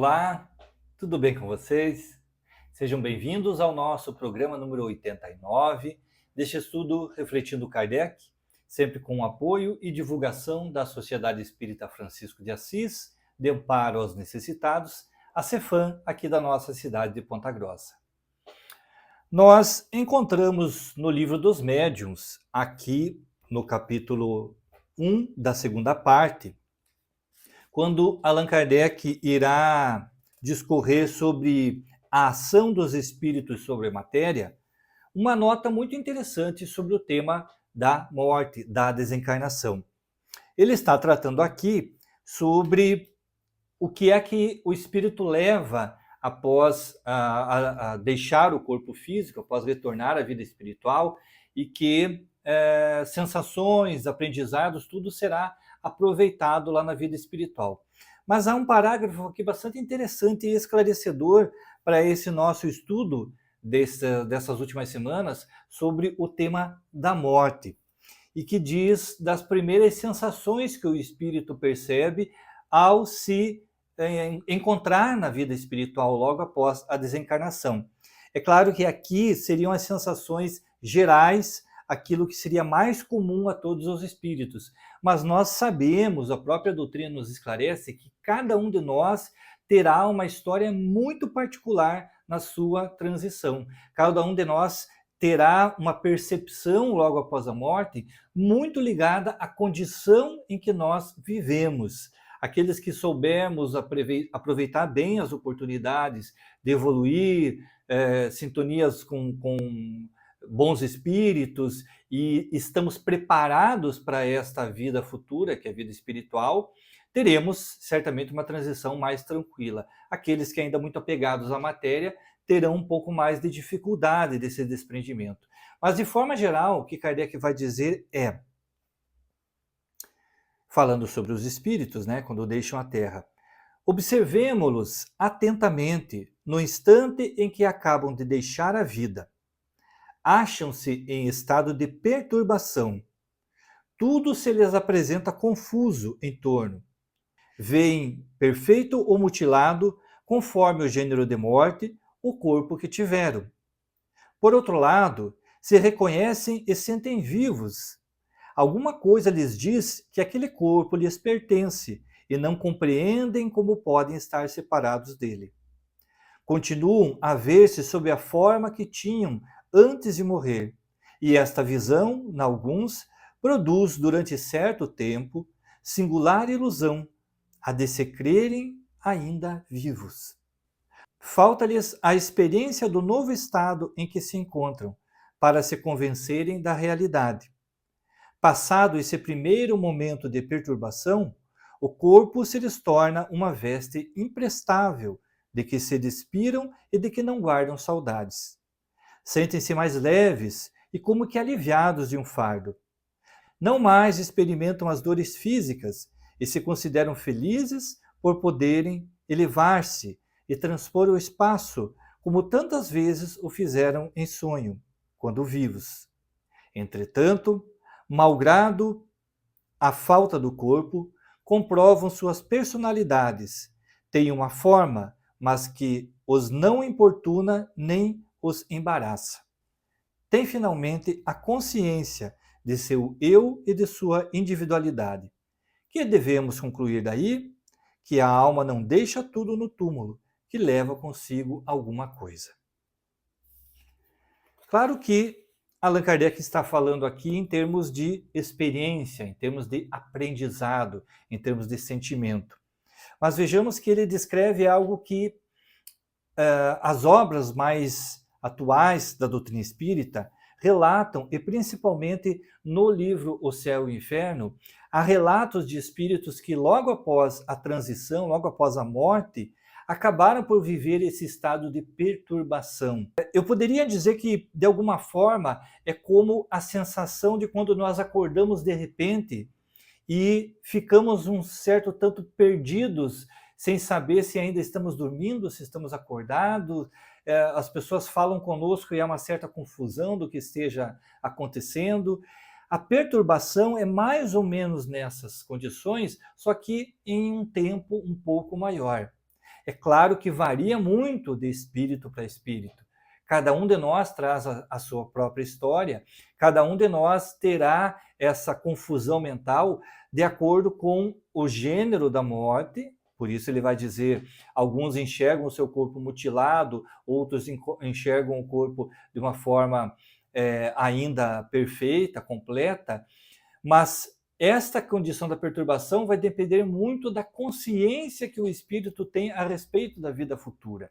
Olá, tudo bem com vocês? Sejam bem-vindos ao nosso programa número 89 deste estudo Refletindo Kardec, sempre com o apoio e divulgação da Sociedade Espírita Francisco de Assis, de Amparo aos Necessitados, a CEFAM, aqui da nossa cidade de Ponta Grossa. Nós encontramos no Livro dos Médiuns, aqui no capítulo 1 da segunda parte, quando Allan Kardec irá discorrer sobre a ação dos espíritos sobre a matéria, uma nota muito interessante sobre o tema da morte, da desencarnação. Ele está tratando aqui sobre o que é que o espírito leva após deixar o corpo físico, após retornar à vida espiritual, e que sensações, aprendizados, tudo será aproveitado lá na vida espiritual. Mas há um parágrafo aqui bastante interessante e esclarecedor para esse nosso estudo dessas últimas semanas sobre o tema da morte, e que diz das primeiras sensações que o espírito percebe ao se encontrar na vida espiritual logo após a desencarnação. É claro que aqui seriam as sensações gerais, aquilo que seria mais comum a todos os espíritos. Mas nós sabemos, a própria doutrina nos esclarece, que cada um de nós terá uma história muito particular na sua transição. Cada um de nós terá uma percepção logo após a morte muito ligada à condição em que nós vivemos. Aqueles que soubermos aproveitar bem as oportunidades de evoluir, sintonias com bons espíritos, e estamos preparados para esta vida futura, que é a vida espiritual, teremos certamente uma transição mais tranquila. Aqueles que ainda muito apegados à matéria terão um pouco mais de dificuldade desse desprendimento. Mas, de forma geral, o que Kardec vai dizer é, falando sobre os espíritos, quando deixam a Terra, observemo-los atentamente no instante em que acabam de deixar a vida. Acham-se em estado de perturbação. Tudo se lhes apresenta confuso em torno. Veem perfeito ou mutilado, conforme o gênero de morte, o corpo que tiveram. Por outro lado, se reconhecem e sentem vivos. Alguma coisa lhes diz que aquele corpo lhes pertence e não compreendem como podem estar separados dele. Continuam a ver-se sob a forma que tinham antes de morrer, e esta visão, em alguns, produz durante certo tempo singular ilusão, a de se crerem ainda vivos. Falta-lhes a experiência do novo estado em que se encontram, para se convencerem da realidade. Passado esse primeiro momento de perturbação, o corpo se lhes torna uma veste imprestável, de que se despiram e de que não guardam saudades. Sentem-se mais leves e como que aliviados de um fardo. Não mais experimentam as dores físicas e se consideram felizes por poderem elevar-se e transpor o espaço, como tantas vezes o fizeram em sonho, quando vivos. Entretanto, malgrado a falta do corpo, comprovam suas personalidades, têm uma forma, mas que os não importuna nem os embaraça. Tem finalmente a consciência de seu eu e de sua individualidade. Que devemos concluir daí? Que a alma não deixa tudo no túmulo, que leva consigo alguma coisa. Claro que Allan Kardec está falando aqui em termos de experiência, em termos de aprendizado, em termos de sentimento. Mas vejamos que ele descreve algo que as obras mais atuais da doutrina espírita relatam, e principalmente no livro O Céu e o Inferno, há relatos de espíritos que logo após a transição, logo após a morte, acabaram por viver esse estado de perturbação. Eu poderia dizer que, de alguma forma, é como a sensação de quando nós acordamos de repente e ficamos um certo tanto perdidos, sem saber se ainda estamos dormindo, se estamos acordados. As pessoas falam conosco e há uma certa confusão do que esteja acontecendo. A perturbação é mais ou menos nessas condições, só que em um tempo um pouco maior. É claro que varia muito de espírito para espírito. Cada um de nós traz a sua própria história, cada um de nós terá essa confusão mental de acordo com o gênero da morte. Por isso ele vai dizer, alguns enxergam o seu corpo mutilado, outros enxergam o corpo de uma forma ainda perfeita, completa, mas esta condição da perturbação vai depender muito da consciência que o espírito tem a respeito da vida futura.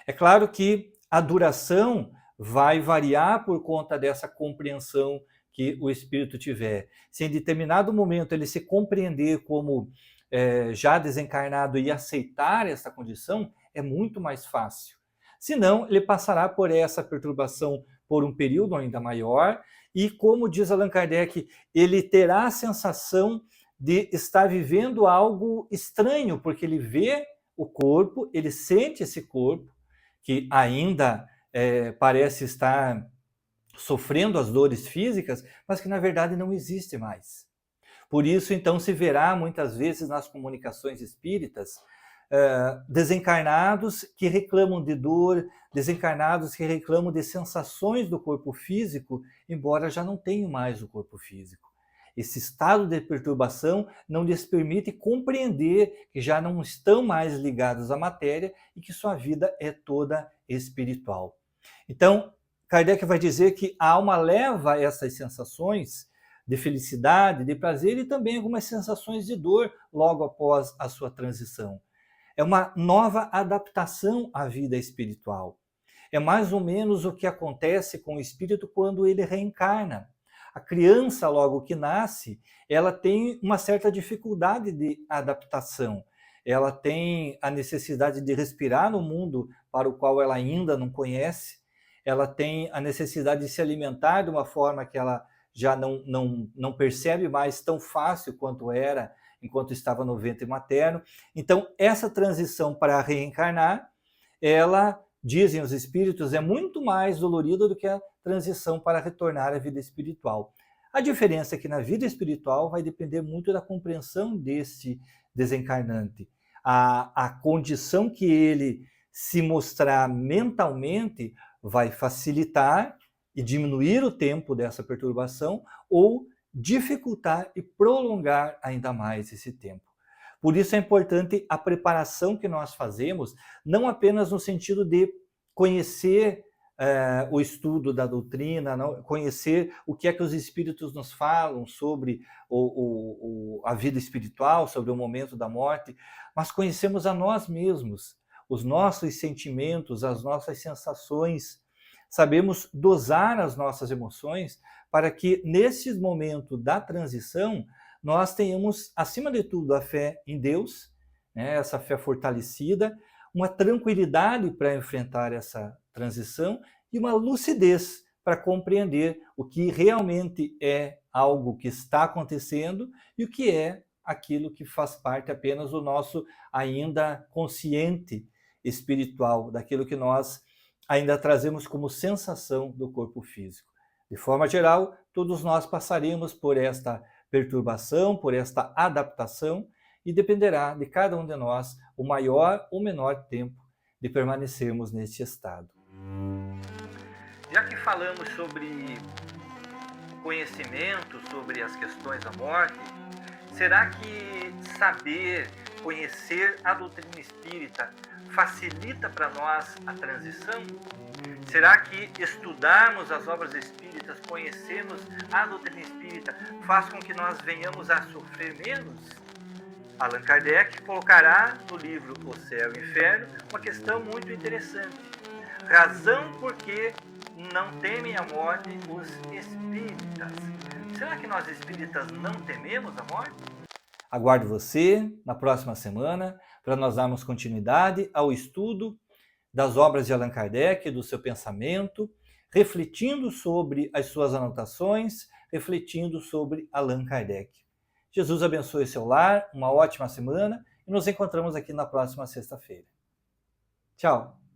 É claro que a duração vai variar por conta dessa compreensão que o espírito tiver. Se em determinado momento ele se compreender como já desencarnado e aceitar essa condição, é muito mais fácil. Senão, ele passará por essa perturbação por um período ainda maior e, como diz Allan Kardec, ele terá a sensação de estar vivendo algo estranho, porque ele vê o corpo, ele sente esse corpo, que ainda parece estar sofrendo as dores físicas, mas que na verdade não existe mais. Por isso, então, se verá muitas vezes nas comunicações espíritas desencarnados que reclamam de dor, desencarnados que reclamam de sensações do corpo físico, embora já não tenham mais o corpo físico. Esse estado de perturbação não lhes permite compreender que já não estão mais ligados à matéria e que sua vida é toda espiritual. Então, Kardec vai dizer que a alma leva essas sensações de felicidade, de prazer e também algumas sensações de dor logo após a sua transição. É uma nova adaptação à vida espiritual. É mais ou menos o que acontece com o espírito quando ele reencarna. A criança, logo que nasce, ela tem uma certa dificuldade de adaptação. Ela tem a necessidade de respirar no mundo para o qual ela ainda não conhece. Ela tem a necessidade de se alimentar de uma forma que ela já não percebe mais tão fácil quanto era enquanto estava no ventre materno. Então, essa transição para reencarnar, ela, dizem os espíritos, é muito mais dolorida do que a transição para retornar à vida espiritual. A diferença é que na vida espiritual vai depender muito da compreensão deste desencarnante. A condição que ele se mostrar mentalmente vai facilitar e diminuir o tempo dessa perturbação ou dificultar e prolongar ainda mais esse tempo. Por isso é importante a preparação que nós fazemos, não apenas no sentido de conhecer o estudo da doutrina, conhecer o que é que os espíritos nos falam sobre a vida espiritual, sobre o momento da morte, mas conhecemos a nós mesmos, os nossos sentimentos, as nossas sensações. Sabemos dosar as nossas emoções para que, nesse momento da transição, nós tenhamos, acima de tudo, a fé em Deus, né, essa fé fortalecida, uma tranquilidade para enfrentar essa transição e uma lucidez para compreender o que realmente é algo que está acontecendo e o que é aquilo que faz parte apenas do nosso ainda consciente espiritual, daquilo que nós ainda trazemos como sensação do corpo físico. De forma geral, todos nós passaremos por esta perturbação, por esta adaptação, e dependerá de cada um de nós o maior ou menor tempo de permanecermos neste estado. Já que falamos sobre conhecimento sobre as questões da morte, será que saber, conhecer a doutrina espírita facilita para nós a transição? Será que estudarmos as obras espíritas, conhecermos a doutrina espírita, faz com que nós venhamos a sofrer menos? Allan Kardec colocará no livro O Céu e o Inferno uma questão muito interessante. Razão por que não temem a morte os espíritas. Será que nós espíritas não tememos a morte? Aguardo você na próxima semana para nós darmos continuidade ao estudo das obras de Allan Kardec, do seu pensamento, refletindo sobre as suas anotações, refletindo sobre Allan Kardec. Jesus abençoe seu lar, uma ótima semana e nos encontramos aqui na próxima sexta-feira. Tchau!